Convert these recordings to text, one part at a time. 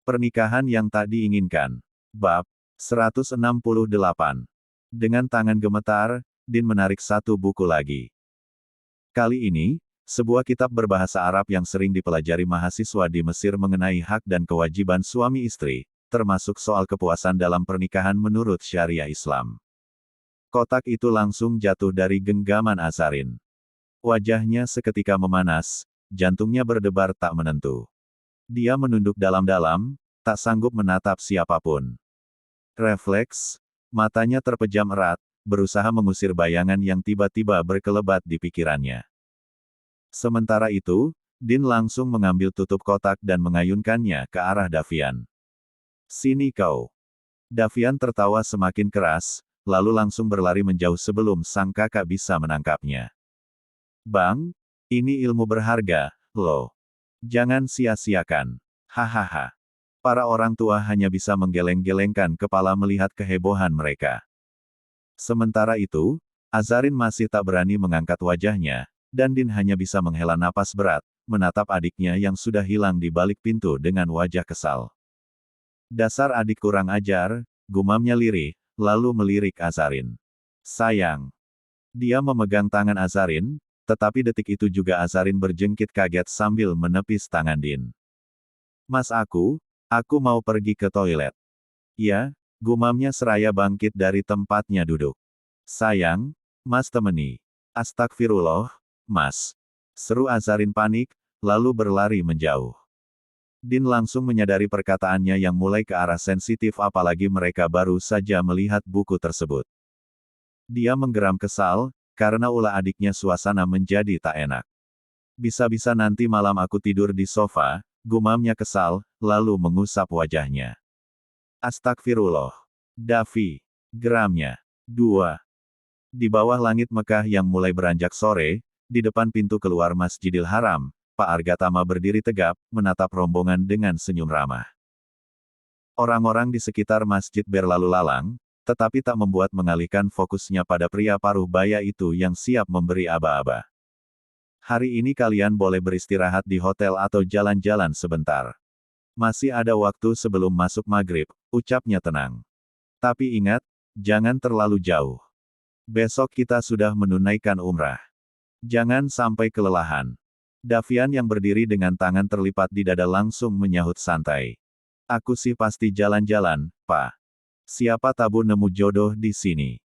Pernikahan yang tak diinginkan. Bab 168. Dengan tangan gemetar, Din menarik satu buku lagi. Kali ini, sebuah kitab berbahasa Arab yang sering dipelajari mahasiswa di Mesir mengenai hak dan kewajiban suami istri, termasuk soal kepuasan dalam pernikahan menurut syariah Islam. Kotak itu langsung jatuh dari genggaman Azarin. Wajahnya seketika memanas, jantungnya berdebar tak menentu. Dia menunduk dalam-dalam, tak sanggup menatap siapapun. Refleks, matanya terpejam erat, berusaha mengusir bayangan yang tiba-tiba berkelebat di pikirannya. Sementara itu, Din langsung mengambil tutup kotak dan mengayunkannya ke arah Davian. "Sini kau." Davian tertawa semakin keras, lalu langsung berlari menjauh sebelum sang kakak bisa menangkapnya. "Bang, ini ilmu berharga, loh. Jangan sia-siakan. Hahaha." Para orang tua hanya bisa menggeleng-gelengkan kepala melihat kehebohan mereka. Sementara itu, Azarin masih tak berani mengangkat wajahnya, dan Din hanya bisa menghela napas berat, menatap adiknya yang sudah hilang di balik pintu dengan wajah kesal. "Dasar adik kurang ajar," gumamnya lirih, lalu melirik Azarin. "Sayang." Dia memegang tangan Azarin, tetapi detik itu juga Azarin berjengkit kaget sambil menepis tangan Din. "Mas aku mau pergi ke toilet." "Ya," gumamnya seraya bangkit dari tempatnya duduk. "Sayang, Mas temani." "Astagfirullah, Mas." Seru Azarin panik, lalu berlari menjauh. Din langsung menyadari perkataannya yang mulai ke arah sensitif apalagi mereka baru saja melihat buku tersebut. Dia menggeram kesal, karena ulah adiknya suasana menjadi tak enak. "Bisa-bisa nanti malam aku tidur di sofa," gumamnya kesal, lalu mengusap wajahnya. "Astagfirullah. Davi." Geramnya. 2. Di bawah langit Mekah yang mulai beranjak sore, di depan pintu keluar Masjidil Haram, Pak Argatama berdiri tegap, menatap rombongan dengan senyum ramah. Orang-orang di sekitar masjid berlalu lalang, tetapi tak membuat mengalihkan fokusnya pada pria paruh baya itu yang siap memberi aba-aba. "Hari ini kalian boleh beristirahat di hotel atau jalan-jalan sebentar. Masih ada waktu sebelum masuk maghrib," ucapnya tenang. "Tapi ingat, jangan terlalu jauh. Besok kita sudah menunaikan umrah. Jangan sampai kelelahan." Davian yang berdiri dengan tangan terlipat di dada langsung menyahut santai. "Aku sih pasti jalan-jalan, Pak. Siapa tahu nemu jodoh di sini."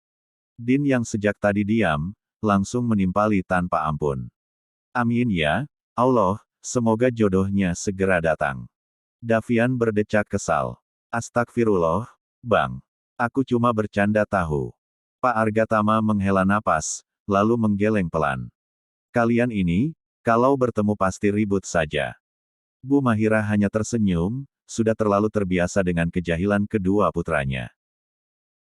Din yang sejak tadi diam, langsung menimpali tanpa ampun. "Amin ya, Allah, semoga jodohnya segera datang." Davian berdecak kesal. "Astagfirullah, Bang. Aku cuma bercanda tahu." Pak Argatama menghela napas, lalu menggeleng pelan. "Kalian ini, kalau bertemu pasti ribut saja." Bu Mahira hanya tersenyum, sudah terlalu terbiasa dengan kejahilan kedua putranya.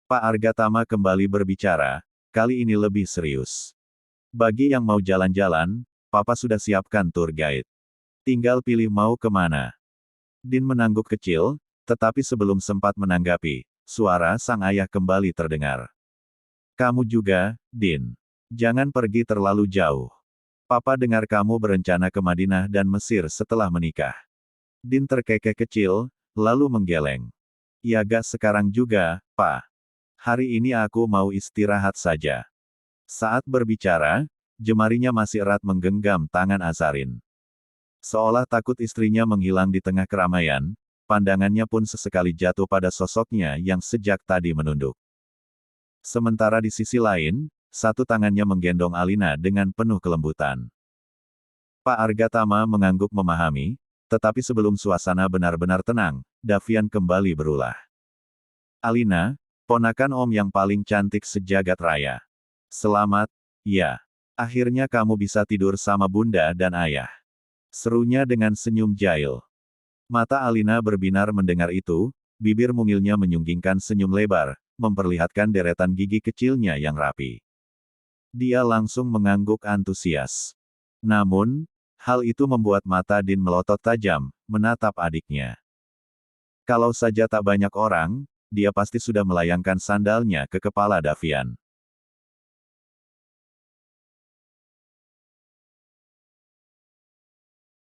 Pak Argatama kembali berbicara, kali ini lebih serius. "Bagi yang mau jalan-jalan, Papa sudah siapkan tour guide. Tinggal pilih mau kemana." Din mengangguk kecil, tetapi sebelum sempat menanggapi, suara sang ayah kembali terdengar. "Kamu juga, Din. Jangan pergi terlalu jauh. Papa dengar kamu berencana ke Madinah dan Mesir setelah menikah." Din terkekeh kecil, lalu menggeleng. "Ya gak sekarang juga, Pak. Hari ini aku mau istirahat saja." Saat berbicara, jemarinya masih erat menggenggam tangan Azarin. Seolah takut istrinya menghilang di tengah keramaian, pandangannya pun sesekali jatuh pada sosoknya yang sejak tadi menunduk. Sementara di sisi lain, satu tangannya menggendong Alina dengan penuh kelembutan. Pak Argatama mengangguk memahami, tetapi sebelum suasana benar-benar tenang, Davian kembali berulah. "Alina, ponakan Om yang paling cantik sejagat raya. Selamat, ya. Akhirnya kamu bisa tidur sama Bunda dan Ayah." Serunya dengan senyum jahil. Mata Alina berbinar mendengar itu, bibir mungilnya menyunggingkan senyum lebar, memperlihatkan deretan gigi kecilnya yang rapi. Dia langsung mengangguk antusias. Namun, hal itu membuat mata Din melotot tajam, menatap adiknya. Kalau saja tak banyak orang, dia pasti sudah melayangkan sandalnya ke kepala Davian.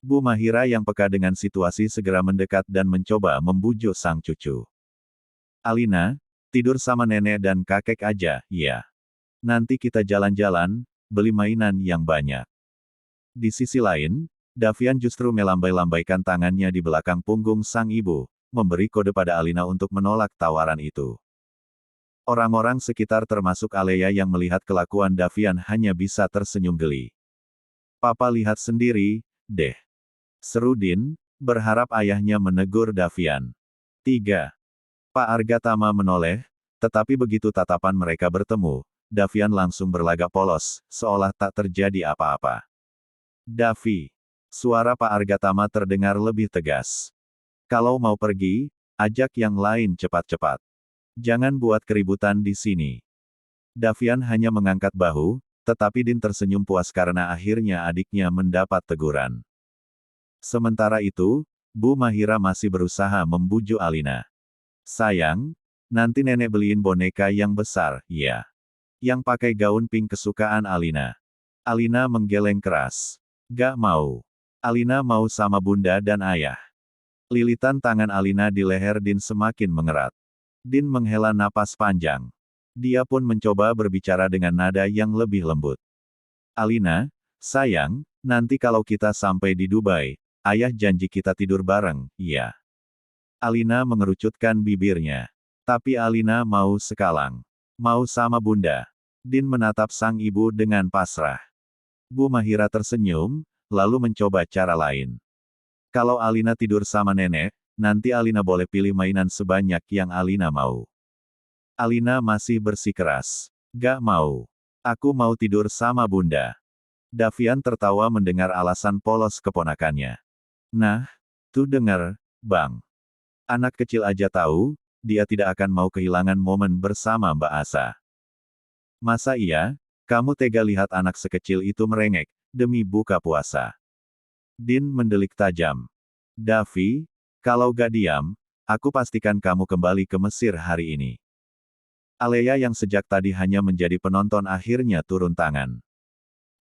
Bu Mahira yang peka dengan situasi segera mendekat dan mencoba membujuk sang cucu. Alina, tidur sama nenek dan kakek aja, ya. Nanti kita jalan-jalan, beli mainan yang banyak. Di sisi lain, Davian justru melambai-lambaikan tangannya di belakang punggung sang ibu, memberi kode pada Alina untuk menolak tawaran itu. Orang-orang sekitar termasuk Alea yang melihat kelakuan Davian hanya bisa tersenyum geli. Papa lihat sendiri, deh. Seru Din, berharap ayahnya menegur Davian. 3. Pak Argatama menoleh, tetapi begitu tatapan mereka bertemu, Davian langsung berlagak polos, seolah tak terjadi apa-apa. Davi. Suara Pak Argatama terdengar lebih tegas. Kalau mau pergi, ajak yang lain cepat-cepat. Jangan buat keributan di sini. Davian hanya mengangkat bahu, tetapi Din tersenyum puas karena akhirnya adiknya mendapat teguran. Sementara itu, Bu Mahira masih berusaha membujuk Alina. Sayang, nanti nenek beliin boneka yang besar, ya. Yang pakai gaun pink kesukaan Alina. Alina menggeleng keras. Gak mau. Alina mau sama bunda dan ayah. Lilitan tangan Alina di leher Din semakin mengerat. Din menghela napas panjang. Dia pun mencoba berbicara dengan nada yang lebih lembut. Alina, sayang, nanti kalau kita sampai di Dubai, ayah janji kita tidur bareng, iya. Alina mengerucutkan bibirnya. Tapi Alina mau sekalang. Mau sama bunda. Din menatap sang ibu dengan pasrah. Bu Mahira tersenyum, lalu mencoba cara lain. Kalau Alina tidur sama nenek, nanti Alina boleh pilih mainan sebanyak yang Alina mau. Alina masih bersikeras. Gak mau. Aku mau tidur sama bunda. Davian tertawa mendengar alasan polos keponakannya. Nah, tuh dengar, Bang. Anak kecil aja tahu, dia tidak akan mau kehilangan momen bersama Mbak Asa. Masa iya, kamu tega lihat anak sekecil itu merengek, demi buka puasa? Din mendelik tajam. Davi, kalau gak diam, aku pastikan kamu kembali ke Mesir hari ini. Alea yang sejak tadi hanya menjadi penonton akhirnya turun tangan.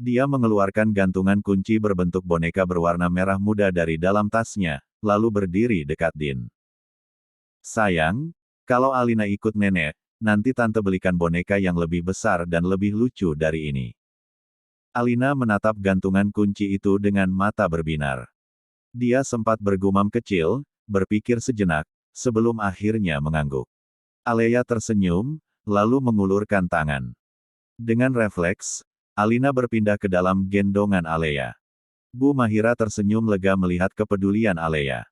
Dia mengeluarkan gantungan kunci berbentuk boneka berwarna merah muda dari dalam tasnya, lalu berdiri dekat Din. Sayang, kalau Alina ikut nenek, nanti tante belikan boneka yang lebih besar dan lebih lucu dari ini. Alina menatap gantungan kunci itu dengan mata berbinar. Dia sempat bergumam kecil, berpikir sejenak, sebelum akhirnya mengangguk. Alea tersenyum, lalu mengulurkan tangan. Dengan refleks, Alina berpindah ke dalam gendongan Alea. Bu Mahira tersenyum lega melihat kepedulian Alea.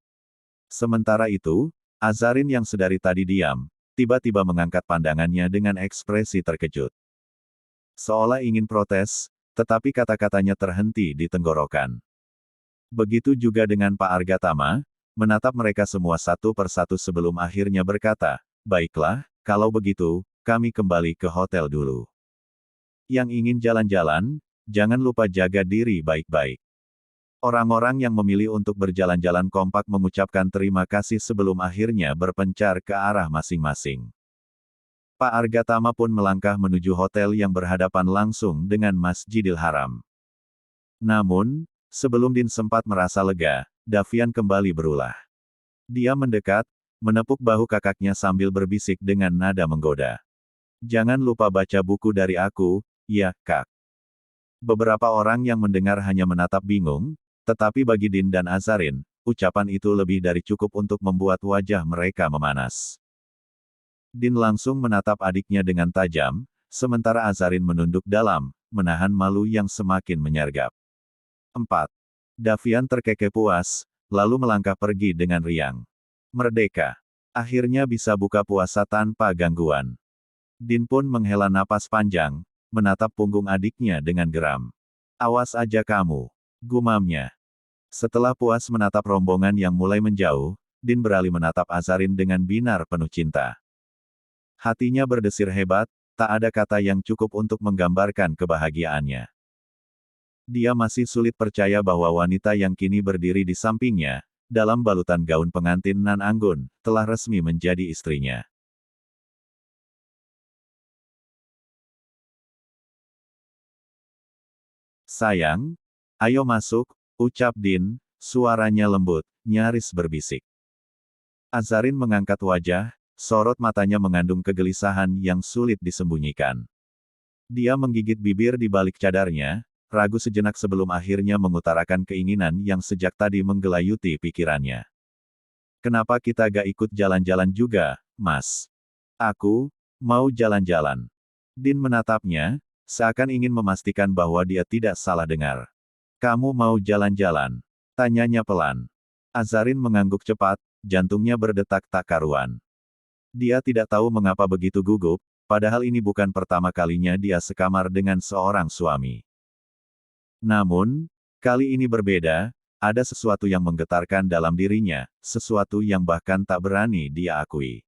Sementara itu, Azarin yang sedari tadi diam, tiba-tiba mengangkat pandangannya dengan ekspresi terkejut. Seolah ingin protes, tetapi kata-katanya terhenti di tenggorokan. Begitu juga dengan Pak Argatama, menatap mereka semua satu persatu sebelum akhirnya berkata, baiklah, kalau begitu, kami kembali ke hotel dulu. Yang ingin jalan-jalan, jangan lupa jaga diri baik-baik. Orang-orang yang memilih untuk berjalan-jalan kompak mengucapkan terima kasih sebelum akhirnya berpencar ke arah masing-masing. Pak Argatama pun melangkah menuju hotel yang berhadapan langsung dengan Masjidil Haram. Namun, sebelum Din sempat merasa lega, Davian kembali berulah. Dia mendekat, menepuk bahu kakaknya sambil berbisik dengan nada menggoda. Jangan lupa baca buku dari aku, ya, Kak. Beberapa orang yang mendengar hanya menatap bingung, tetapi bagi Din dan Azarin, ucapan itu lebih dari cukup untuk membuat wajah mereka memanas. Din langsung menatap adiknya dengan tajam, sementara Azarin menunduk dalam, menahan malu yang semakin menyergap. 4. Davian terkekeh puas, lalu melangkah pergi dengan riang. Merdeka. Akhirnya bisa buka puasa tanpa gangguan. Din pun menghela napas panjang, menatap punggung adiknya dengan geram. Awas aja kamu, gumamnya. Setelah puas menatap rombongan yang mulai menjauh, Din beralih menatap Azarin dengan binar penuh cinta. Hatinya berdesir hebat, tak ada kata yang cukup untuk menggambarkan kebahagiaannya. Dia masih sulit percaya bahwa wanita yang kini berdiri di sampingnya, dalam balutan gaun pengantin nan anggun, telah resmi menjadi istrinya. Sayang, ayo masuk, ucap Din, suaranya lembut, nyaris berbisik. Azarin mengangkat wajah, sorot matanya mengandung kegelisahan yang sulit disembunyikan. Dia menggigit bibir di balik cadarnya, ragu sejenak sebelum akhirnya mengutarakan keinginan yang sejak tadi menggelayuti pikirannya. Kenapa kita gak ikut jalan-jalan juga, Mas? Aku mau jalan-jalan. Din menatapnya, seakan ingin memastikan bahwa dia tidak salah dengar. Kamu mau jalan-jalan? Tanyanya pelan. Azarin mengangguk cepat, jantungnya berdetak tak karuan. Dia tidak tahu mengapa begitu gugup, padahal ini bukan pertama kalinya dia sekamar dengan seorang suami. Namun, kali ini berbeda, ada sesuatu yang menggetarkan dalam dirinya, sesuatu yang bahkan tak berani dia akui.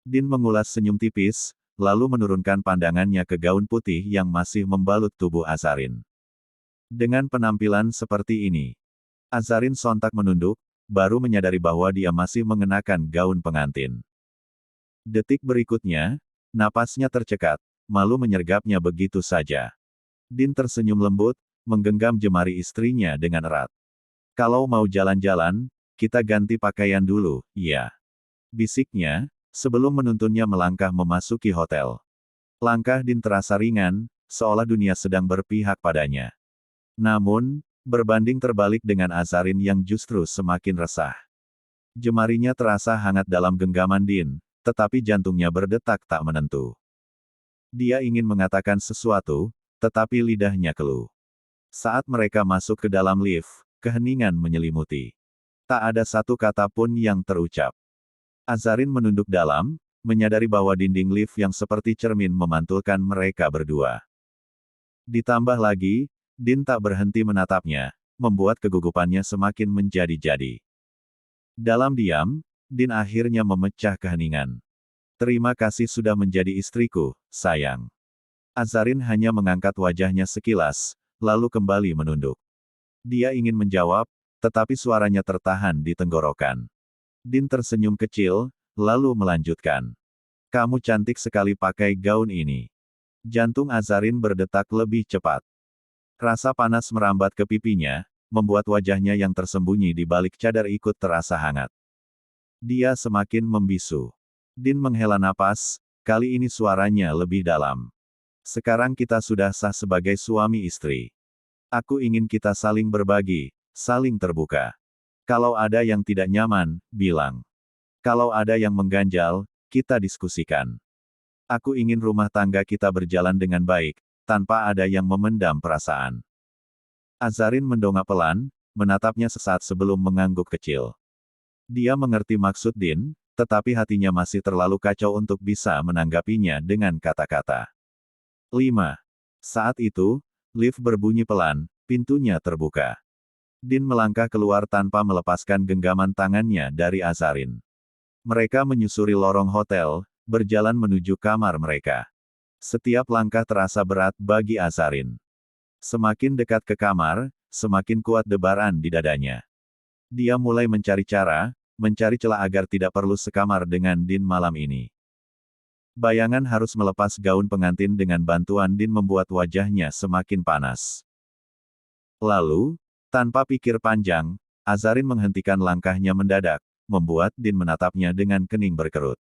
Din mengulas senyum tipis, lalu menurunkan pandangannya ke gaun putih yang masih membalut tubuh Azarin. Dengan penampilan seperti ini, Azarin sontak menunduk, baru menyadari bahwa dia masih mengenakan gaun pengantin. Detik berikutnya, napasnya tercekat, malu menyergapnya begitu saja. Din tersenyum lembut, menggenggam jemari istrinya dengan erat. Kalau mau jalan-jalan, kita ganti pakaian dulu, ya. Bisiknya, sebelum menuntunnya melangkah memasuki hotel. Langkah Din terasa ringan, seolah dunia sedang berpihak padanya. Namun, berbanding terbalik dengan Azarin yang justru semakin resah. Jemarinya terasa hangat dalam genggaman Din, tetapi jantungnya berdetak tak menentu. Dia ingin mengatakan sesuatu, tetapi lidahnya keluh. Saat mereka masuk ke dalam lift, keheningan menyelimuti. Tak ada satu kata pun yang terucap. Azarin menunduk dalam, menyadari bahwa dinding lift yang seperti cermin memantulkan mereka berdua. Ditambah lagi, Din tak berhenti menatapnya, membuat kegugupannya semakin menjadi-jadi. Dalam diam, Din akhirnya memecah keheningan. Terima kasih sudah menjadi istriku, sayang. Azarin hanya mengangkat wajahnya sekilas, lalu kembali menunduk. Dia ingin menjawab, tetapi suaranya tertahan di tenggorokan. Din tersenyum kecil, lalu melanjutkan. Kamu cantik sekali pakai gaun ini. Jantung Azarin berdetak lebih cepat. Rasa panas merambat ke pipinya, membuat wajahnya yang tersembunyi di balik cadar ikut terasa hangat. Dia semakin membisu. Din menghela napas, kali ini suaranya lebih dalam. Sekarang kita sudah sah sebagai suami istri. Aku ingin kita saling berbagi, saling terbuka. Kalau ada yang tidak nyaman, bilang. Kalau ada yang mengganjal, kita diskusikan. Aku ingin rumah tangga kita berjalan dengan baik, tanpa ada yang memendam perasaan. Azarin mendongak pelan, menatapnya sesaat sebelum mengangguk kecil. Dia mengerti maksud Din, tetapi hatinya masih terlalu kacau untuk bisa menanggapinya dengan kata-kata. 5. Saat itu, lift berbunyi pelan, pintunya terbuka. Din melangkah keluar tanpa melepaskan genggaman tangannya dari Azarin. Mereka menyusuri lorong hotel, berjalan menuju kamar mereka. Setiap langkah terasa berat bagi Azarin. Semakin dekat ke kamar, semakin kuat debaran di dadanya. Dia mulai mencari celah agar tidak perlu sekamar dengan Din malam ini. Bayangan harus melepas gaun pengantin dengan bantuan Din membuat wajahnya semakin panas. Lalu, tanpa pikir panjang, Azarin menghentikan langkahnya mendadak, membuat Din menatapnya dengan kening berkerut.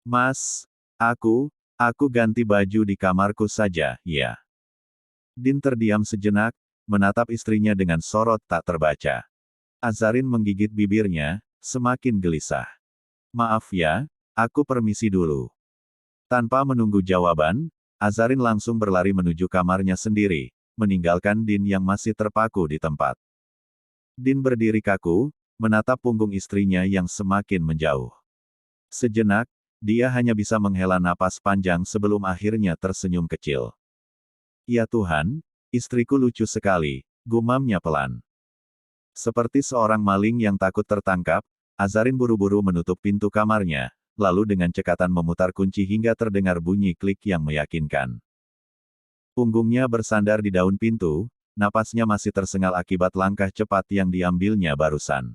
Mas, aku ganti baju di kamarku saja, ya. Din terdiam sejenak, menatap istrinya dengan sorot tak terbaca. Azarin menggigit bibirnya, semakin gelisah. Maaf ya, aku permisi dulu. Tanpa menunggu jawaban, Azarin langsung berlari menuju kamarnya sendiri, meninggalkan Din yang masih terpaku di tempat. Din berdiri kaku, menatap punggung istrinya yang semakin menjauh. Sejenak, dia hanya bisa menghela napas panjang sebelum akhirnya tersenyum kecil. Ya Tuhan, istriku lucu sekali, gumamnya pelan. Seperti seorang maling yang takut tertangkap, Azarin buru-buru menutup pintu kamarnya, lalu dengan cekatan memutar kunci hingga terdengar bunyi klik yang meyakinkan. Punggungnya bersandar di daun pintu, napasnya masih tersengal akibat langkah cepat yang diambilnya barusan.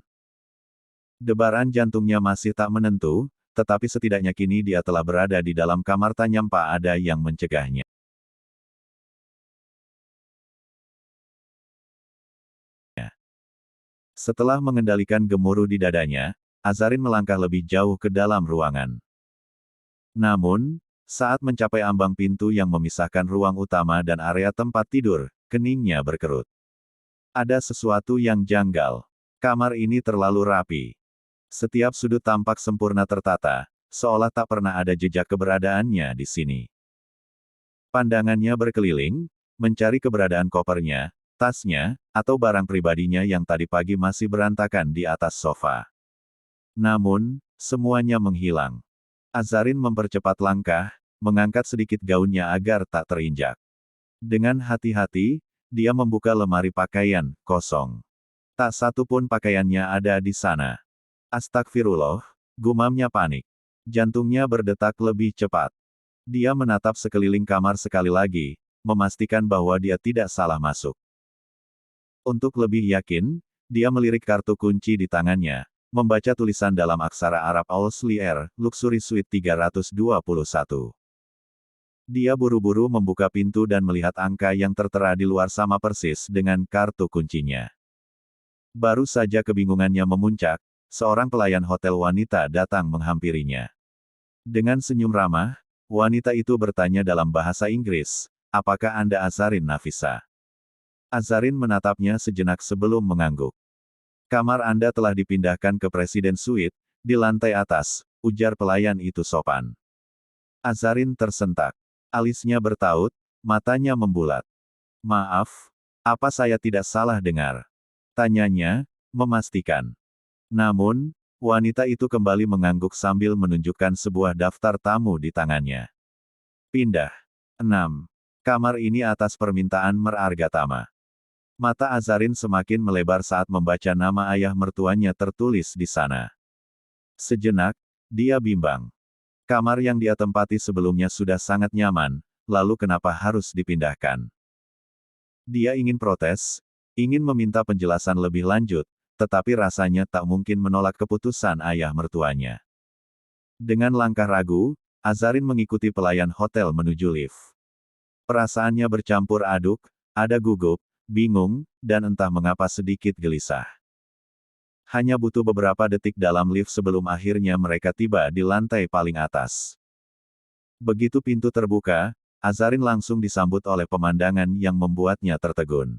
Debaran jantungnya masih tak menentu, tetapi setidaknya kini dia telah berada di dalam kamar tanpa ada yang mencegahnya. Setelah mengendalikan gemuruh di dadanya, Azarin melangkah lebih jauh ke dalam ruangan. Namun, saat mencapai ambang pintu yang memisahkan ruang utama dan area tempat tidur, keningnya berkerut. Ada sesuatu yang janggal. Kamar ini terlalu rapi. Setiap sudut tampak sempurna tertata, seolah tak pernah ada jejak keberadaannya di sini. Pandangannya berkeliling, mencari keberadaan kopernya, tasnya, atau barang pribadinya yang tadi pagi masih berantakan di atas sofa. Namun, semuanya menghilang. Azarin mempercepat langkah, mengangkat sedikit gaunnya agar tak terinjak. Dengan hati-hati, dia membuka lemari pakaian, kosong. Tak satu pun pakaiannya ada di sana. Astagfirullah, gumamnya panik. Jantungnya berdetak lebih cepat. Dia menatap sekeliling kamar sekali lagi, memastikan bahwa dia tidak salah masuk. Untuk lebih yakin, dia melirik kartu kunci di tangannya, membaca tulisan dalam aksara Arab Owsley Air, Luxury Suite 321. Dia buru-buru membuka pintu dan melihat angka yang tertera di luar sama persis dengan kartu kuncinya. Baru saja kebingungannya memuncak, seorang pelayan hotel wanita datang menghampirinya. Dengan senyum ramah, wanita itu bertanya dalam bahasa Inggris, "Apakah Anda Azarin Nafisa?" Azarin menatapnya sejenak sebelum mengangguk. "Kamar Anda telah dipindahkan ke Presiden Suite, di lantai atas," ujar pelayan itu sopan. Azarin tersentak. Alisnya bertaut, matanya membulat. "Maaf, apa saya tidak salah dengar?" Tanyanya, memastikan. Namun, wanita itu kembali mengangguk sambil menunjukkan sebuah daftar tamu di tangannya. Pindah. 6. Kamar ini atas permintaan Mer Argatama. Mata Azarin semakin melebar saat membaca nama ayah mertuanya tertulis di sana. Sejenak, dia bimbang. Kamar yang dia tempati sebelumnya sudah sangat nyaman, lalu kenapa harus dipindahkan? Dia ingin protes, ingin meminta penjelasan lebih lanjut, tetapi rasanya tak mungkin menolak keputusan ayah mertuanya. Dengan langkah ragu, Azarin mengikuti pelayan hotel menuju lift. Perasaannya bercampur aduk, ada gugup, bingung, dan entah mengapa sedikit gelisah. Hanya butuh beberapa detik dalam lift sebelum akhirnya mereka tiba di lantai paling atas. Begitu pintu terbuka, Azarin langsung disambut oleh pemandangan yang membuatnya tertegun.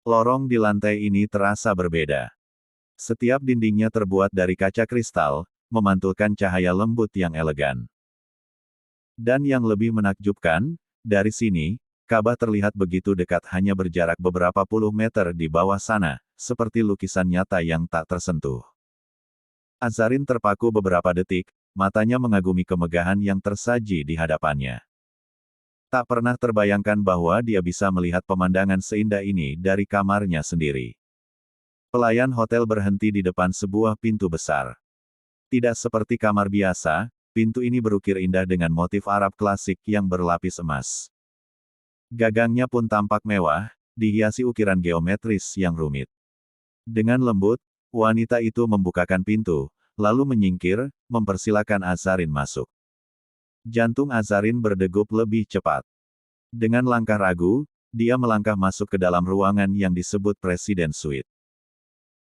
Lorong di lantai ini terasa berbeda. Setiap dindingnya terbuat dari kaca kristal, memantulkan cahaya lembut yang elegan. Dan yang lebih menakjubkan, dari sini, Ka'bah terlihat begitu dekat hanya berjarak beberapa puluh meter di bawah sana, seperti lukisan nyata yang tak tersentuh. Azarin terpaku beberapa detik, matanya mengagumi kemegahan yang tersaji di hadapannya. Tak pernah terbayangkan bahwa dia bisa melihat pemandangan seindah ini dari kamarnya sendiri. Pelayan hotel berhenti di depan sebuah pintu besar. Tidak seperti kamar biasa, pintu ini berukir indah dengan motif Arab klasik yang berlapis emas. Gagangnya pun tampak mewah, dihiasi ukiran geometris yang rumit. Dengan lembut, wanita itu membukakan pintu, lalu menyingkir, mempersilakan Azarin masuk. Jantung Azarin berdegup lebih cepat. Dengan langkah ragu, dia melangkah masuk ke dalam ruangan yang disebut Presiden Suite.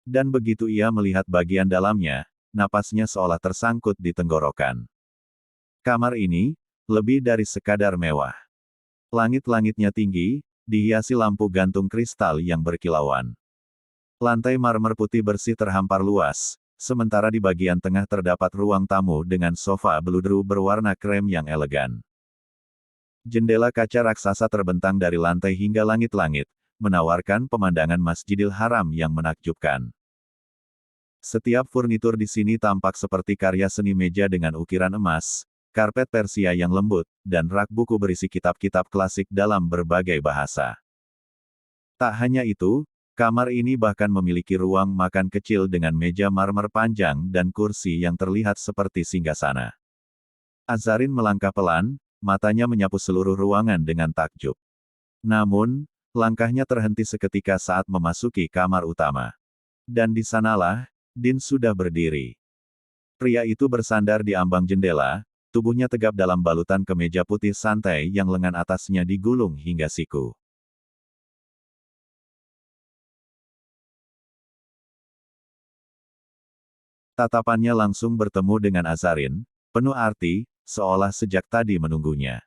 Dan begitu ia melihat bagian dalamnya, napasnya seolah tersangkut di tenggorokan. Kamar ini, lebih dari sekadar mewah. Langit-langitnya tinggi, dihiasi lampu gantung kristal yang berkilauan. Lantai marmer putih bersih terhampar luas, sementara di bagian tengah terdapat ruang tamu dengan sofa beludru berwarna krem yang elegan. Jendela kaca raksasa terbentang dari lantai hingga langit-langit, menawarkan pemandangan Masjidil Haram yang menakjubkan. Setiap furnitur di sini tampak seperti karya seni, meja dengan ukiran emas, karpet Persia yang lembut, dan rak buku berisi kitab-kitab klasik dalam berbagai bahasa. Tak hanya itu, kamar ini bahkan memiliki ruang makan kecil dengan meja marmer panjang dan kursi yang terlihat seperti singgasana. Azarin melangkah pelan, matanya menyapu seluruh ruangan dengan takjub. Namun, langkahnya terhenti seketika saat memasuki kamar utama. Dan di sanalah, Din sudah berdiri. Pria itu bersandar di ambang jendela, tubuhnya tegap dalam balutan kemeja putih santai yang lengan atasnya digulung hingga siku. Tatapannya langsung bertemu dengan Azarin, penuh arti, seolah sejak tadi menunggunya.